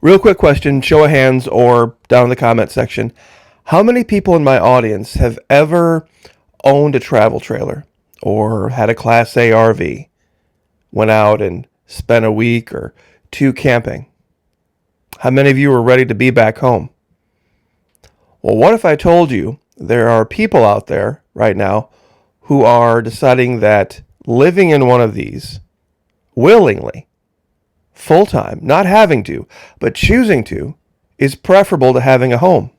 Real quick question, show of hands or down in the comment section. How many people in my audience have ever owned a travel trailer or had a Class A RV, went out and spent a week or two camping? How many of you are ready to be back home? Well, what if I told you there are people out there right now who are deciding that living in one of these willingly, full-time, not having to, but choosing to, is preferable to having a home?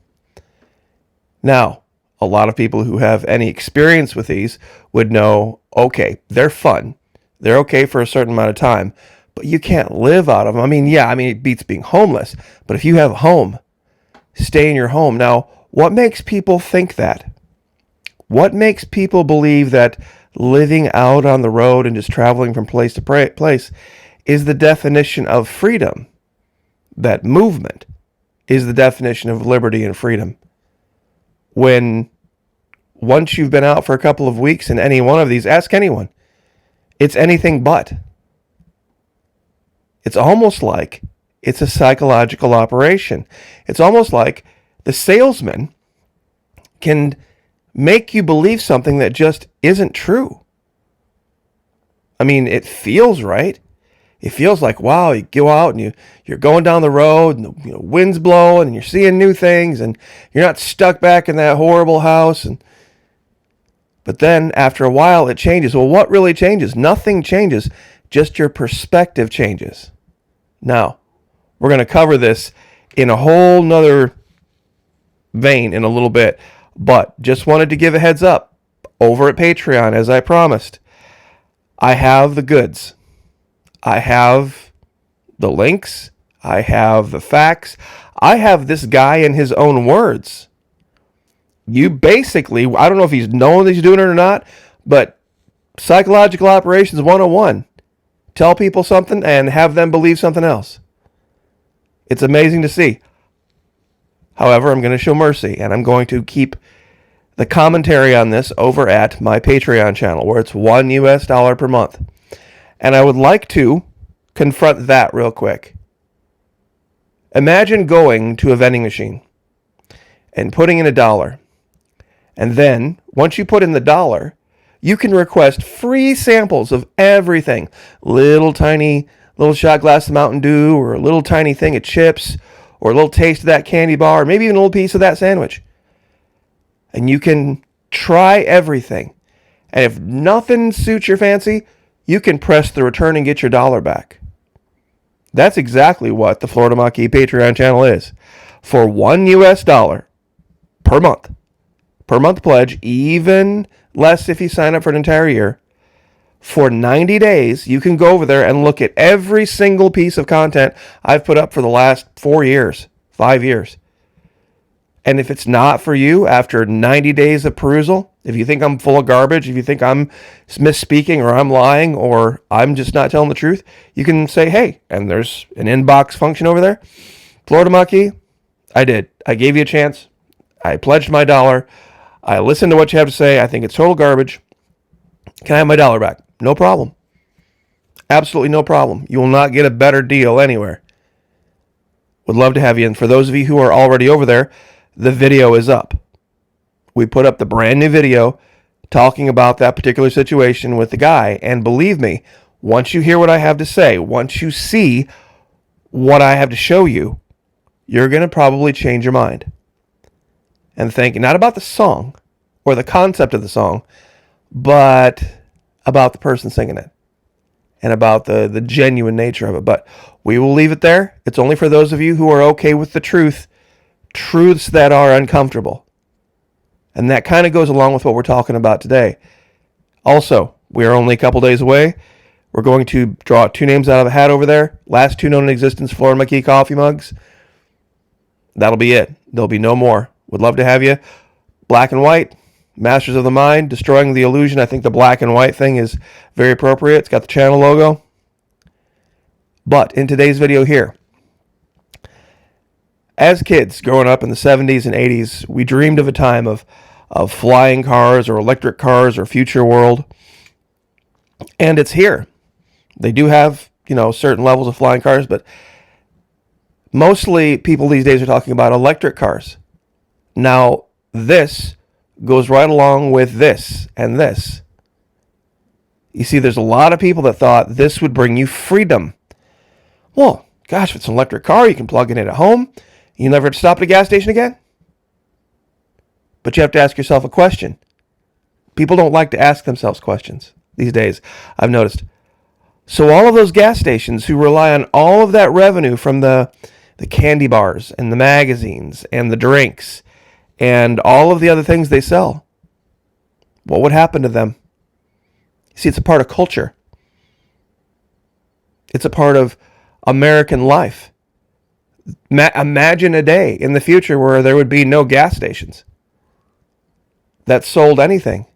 Now, a lot of people who have any experience with these would know, okay, they're fun. They're okay for a certain amount of time, but you can't live out of them. It beats being homeless, but if you have a home, stay in your home. Now, what makes people think that? What makes people believe that living out on the road and just traveling from place to place is the definition of freedom? That movement is the definition of liberty and freedom. When once you've been out for a couple of weeks in any one of these, ask anyone. It's anything but. It's almost like it's a psychological operation. It's almost like the salesman can make you believe something that just isn't true. It feels right. It feels like, wow, you go out and you're going down the road and the wind's blowing and you're seeing new things and you're not stuck back in that horrible house. But then after a while it changes. Well, what really changes? Nothing changes. Just your perspective changes. Now, we're going to cover this in a whole nother vein in a little bit, but just wanted to give a heads up over at Patreon, as I promised. I have the goods. I have the links. I have the facts. I have this guy in his own words. You basically, I don't know if he's knowing that he's doing it or not, but psychological operations 101. Tell people something and have them believe something else. It's amazing to see. However, I'm going to show mercy, and I'm going to keep the commentary on this over at my Patreon channel, where it's $1 per month. And I would like to confront that real quick. Imagine going to a vending machine and putting in $1. And then, once you put in the $1, you can request free samples of everything. Little shot glass of Mountain Dew, or a little tiny thing of chips, or a little taste of that candy bar, or maybe even a little piece of that sandwich. And you can try everything. And if nothing suits your fancy, you can press the return and get your $1 back. That's exactly what the Florida Maquis Patreon channel is. For $1 per month pledge, even less if you sign up for an entire year, for 90 days, you can go over there and look at every single piece of content I've put up for the last 5 years. And if it's not for you after 90 days of perusal, if you think I'm full of garbage, if you think I'm misspeaking or I'm lying or I'm just not telling the truth, you can say, hey, and there's an inbox function over there. Florida Maquis, I did. I gave you a chance. I pledged my $1. I listened to what you have to say. I think it's total garbage. Can I have my $1 back? No problem. Absolutely no problem. You will not get a better deal anywhere. Would love to have you. And for those of you who are already over there, the video is up. We put up the brand new video talking about that particular situation with the guy. And believe me, once you hear what I have to say, once you see what I have to show you, you're going to probably change your mind. And think not about the song or the concept of the song, but about the person singing it and about the genuine nature of it. But we will leave it there. It's only for those of you who are okay with the truths that are uncomfortable. And that kind of goes along with what we're talking about today. Also, we are only a couple days away. We're going to draw 2 names out of a hat over there. Last 2 known in existence, Florida Maquis coffee mugs. That'll be it. There'll be no more. Would love to have you. Black and white, Masters of the Mind, Destroying the Illusion. I think the black and white thing is very appropriate. It's got the channel logo. But in today's video here, as kids growing up in the 70s and 80s, we dreamed of a time of flying cars or electric cars or future world. And it's here. They do have, certain levels of flying cars, but Mostly people these days are talking about electric cars. Now, this goes right along with this and this. You see, there's a lot of people that thought this would bring you freedom. Well, gosh, if it's an electric car, you can plug it in at home. You never have to stop at a gas station again. But you have to ask yourself a question. People don't like to ask themselves questions these days, I've noticed. So all of those gas stations who rely on all of that revenue from the candy bars and the magazines and the drinks and all of the other things they sell, what would happen to them? See, it's a part of culture. It's a part of American life. Imagine a day in the future where there would be no gas stations that sold anything.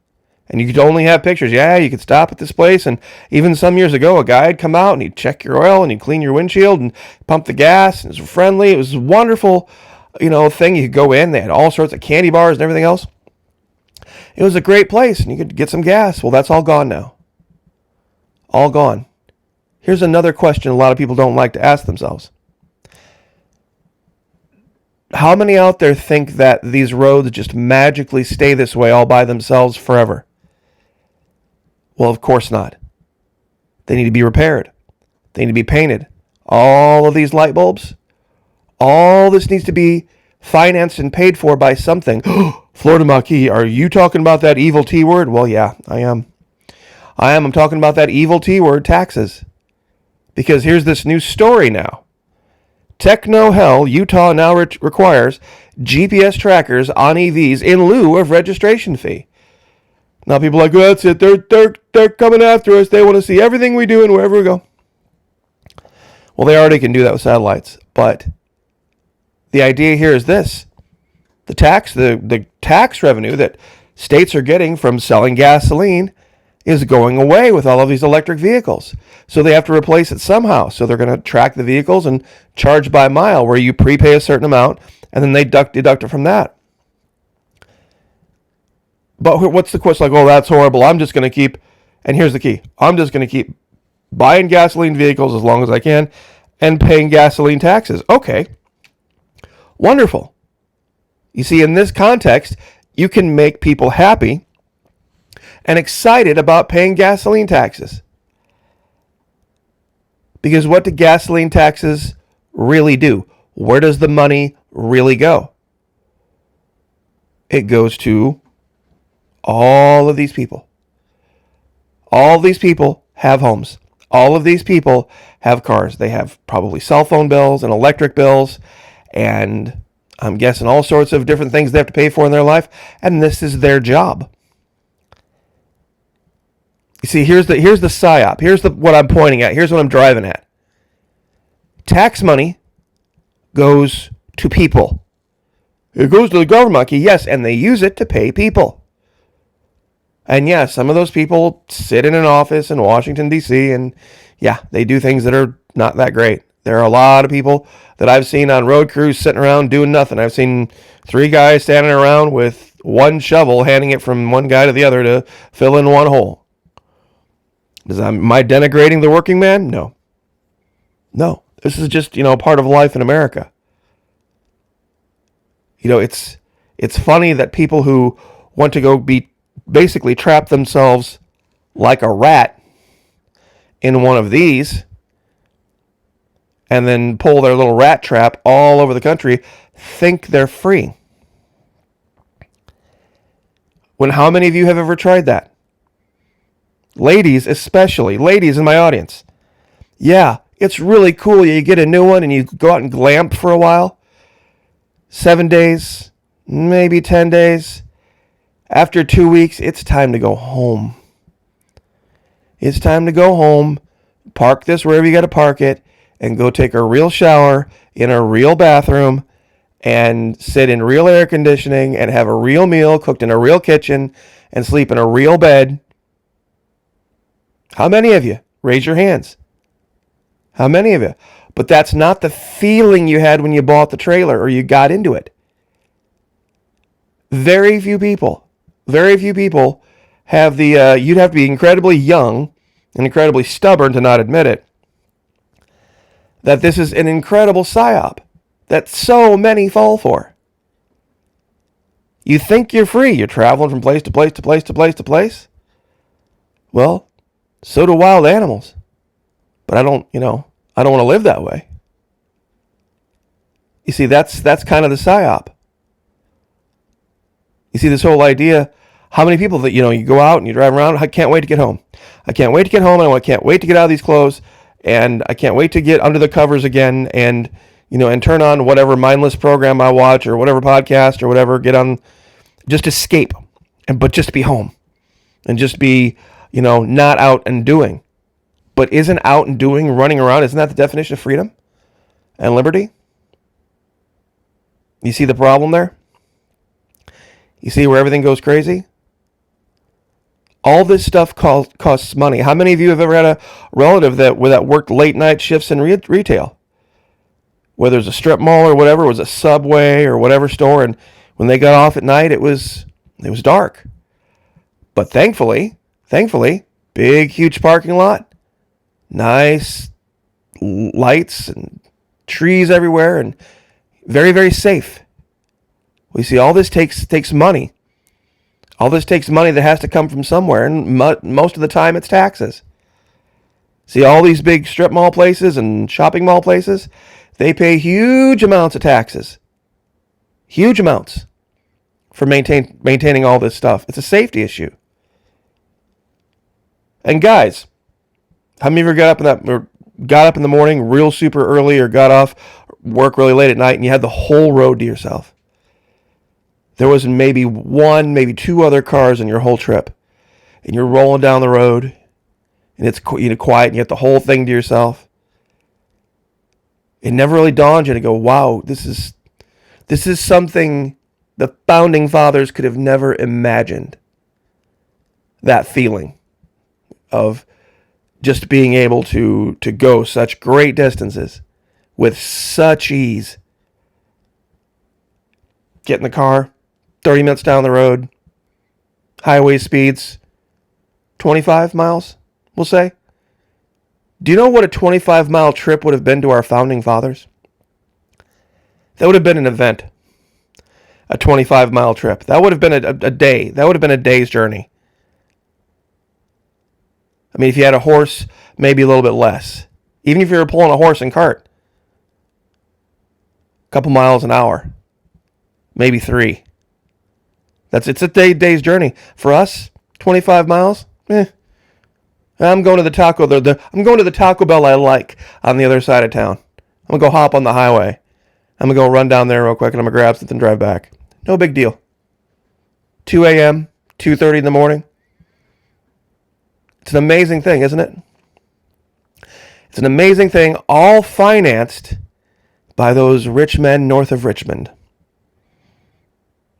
And you could only have pictures. Yeah, you could stop at this place. And even some years ago, a guy would come out and he'd check your oil and he'd clean your windshield and pump the gas. And it was friendly. It was a wonderful, thing. You could go in. They had all sorts of candy bars and everything else. It was a great place and you could get some gas. Well, that's all gone now. All gone. Here's another question a lot of people don't like to ask themselves. How many out there think that these roads just magically stay this way all by themselves forever? Well, of course not. They need to be repaired. They need to be painted. All of these light bulbs, all this needs to be financed and paid for by something. Florida Maquis, are you talking about that evil T word? Well, yeah, I am. I'm talking about that evil T word, taxes. Because here's this new story now. Techno Hell, Utah now requires GPS trackers on EVs in lieu of registration fee. Now people are like, well, that's it. They're coming after us. They want to see everything we do and wherever we go. Well, they already can do that with satellites. But the idea here is this. The tax revenue that states are getting from selling gasoline is going away with all of these electric vehicles. So they have to replace it somehow. So they're going to track the vehicles and charge by mile, where you prepay a certain amount and then they deduct it from that. But what's the question? Like, oh, that's horrible. I'm just going to keep, and here's the key. I'm just going to keep buying gasoline vehicles as long as I can and paying gasoline taxes. Okay. Wonderful. You see, in this context, you can make people happy and excited about paying gasoline taxes. Because what do gasoline taxes really do? Where does the money really go? It goes to all of these people. All these people have homes. All of these people have cars. They have probably cell phone bills and electric bills, and I'm guessing all sorts of different things they have to pay for in their life, and this is their job. You see, here's the psyop. Here's what I'm pointing at. Here's what I'm driving at. Tax money goes to people. It goes to the government, yes, and they use it to pay people. And yeah, some of those people sit in an office in Washington, D.C., and yeah, they do things that are not that great. There are a lot of people that I've seen on road crews sitting around doing nothing. I've seen 3 guys standing around with one shovel, handing it from one guy to the other to fill in one hole. Am I denigrating the working man? No. No. This is just, part of life in America. It's funny that people who want to go basically trap themselves like a rat in one of these and then pull their little rat trap all over the country think they're free. When how many of you have ever tried that? Ladies, especially. Ladies in my audience. Yeah, it's really cool. You get a new one and you go out and glamp for a while. 7 days, maybe 10 days. After 2 weeks, it's time to go home. It's time to go home, park this wherever you got to park it, and go take a real shower in a real bathroom and sit in real air conditioning and have a real meal cooked in a real kitchen and sleep in a real bed. How many of you? Raise your hands. How many of you? But that's not the feeling you had when you bought the trailer or you got into it. Very few people have the, you'd have to be incredibly young and incredibly stubborn to not admit it, that this is an incredible psyop. that so many fall for. You think you're free. You're traveling from place to place to place to place to place. Well, so do wild animals. But I don't want to live that way. You see, that's kind of the psyop. You see, this whole idea, how many people that, you go out and you drive around, I can't wait to get home. I can't wait to get home, and I can't wait to get out of these clothes, and I can't wait to get under the covers again, and, and turn on whatever mindless program I watch, or whatever podcast, or whatever, get on, just escape, but just be home, and just be, not out and doing. But isn't out and doing, running around, isn't that the definition of freedom and liberty? You see the problem there? You see where everything goes crazy? All this stuff costs money. How many of you have ever had a relative that worked late night shifts in retail? Whether it's a strip mall or whatever, it was a Subway or whatever store, and when they got off at night, it was dark. But thankfully, big, huge parking lot, nice lights and trees everywhere, and very, very safe. We see all this takes money. All this takes money that has to come from somewhere, and most of the time it's taxes. See, all these big strip mall places and shopping mall places, they pay huge amounts of taxes. Huge amounts for maintaining all this stuff. It's a safety issue. And guys, how many of you got up in the morning real super early, or got off work really late at night, and you had the whole road to yourself? There was maybe one, maybe two other cars on your whole trip, and you're rolling down the road, and it's quiet, and you have the whole thing to yourself. It never really dawned you to go, wow, this is something the founding fathers could have never imagined. That feeling of just being able to go such great distances with such ease. Get in the car, 30 minutes down the road, highway speeds, 25 miles, we'll say. Do you know what a 25-mile trip would have been to our founding fathers? That would have been an event. A 25-mile trip. That would have been a day. That would have been a day's journey. I mean, if you had a horse, maybe a little bit less. Even if you were pulling a horse and cart. A couple miles an hour. Maybe 3. It's a day's journey. For us, 25 miles, I'm going to the I'm going to the Taco Bell I like on the other side of town. I'm going to go hop on the highway. I'm going to go run down there real quick, and I'm going to grab something and drive back. No big deal. 2 a.m., 2:30 in the morning. It's an amazing thing, isn't it? It's an amazing thing, all financed by those rich men north of Richmond.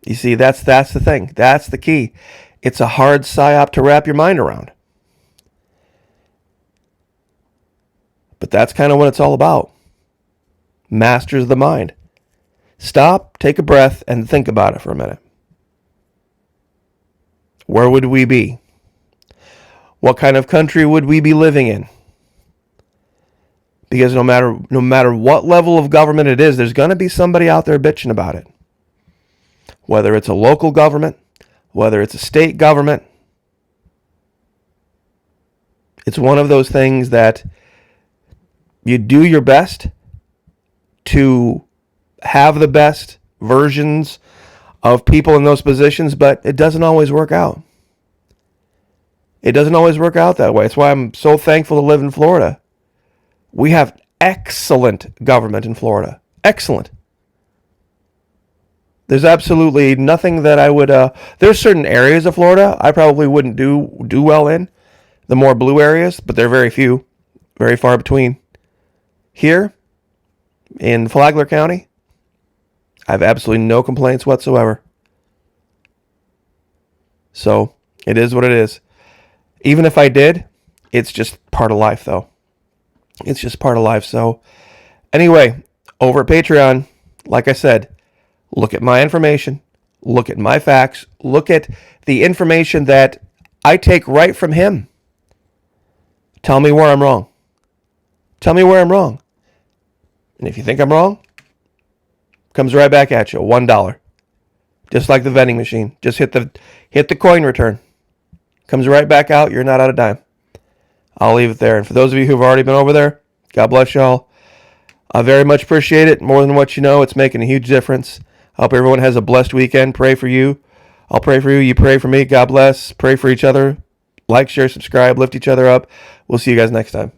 You see, that's the thing. That's the key. It's a hard psyop to wrap your mind around. But that's kind of what it's all about. Masters of the mind. Stop, take a breath, and think about it for a minute. Where would we be? What kind of country would we be living in? Because no matter what level of government it is, there's going to be somebody out there bitching about it. Whether it's a local government, whether it's a state government, it's one of those things that you do your best to have the best versions of people in those positions, but it doesn't always work out. It doesn't always work out that way. That's why I'm so thankful to live in Florida. We have excellent government in Florida. Excellent. There's absolutely nothing that I would... there's certain areas of Florida I probably wouldn't do well in. The more blue areas, but they're very few. Very far between. Here, in Flagler County, I have absolutely no complaints whatsoever. So, it is what it is. Even if I did, it's just part of life, though. It's just part of life. So, anyway, over at Patreon, like I said, look at my information, look at my facts, look at the information that I take right from him. Tell me where I'm wrong. Tell me where I'm wrong. And if you think I'm wrong, Comes right back at you, $1. Just like the vending machine. Just hit the coin return. Comes right back out. You're not out of dime. I'll leave it there. And for those of you who've already been over there, God bless y'all. I very much appreciate it. More than what you know, it's making a huge difference. I hope everyone has a blessed weekend. Pray for you. I'll pray for you. You pray for me. God bless. Pray for each other. Like, share, subscribe. Lift each other up. We'll see you guys next time.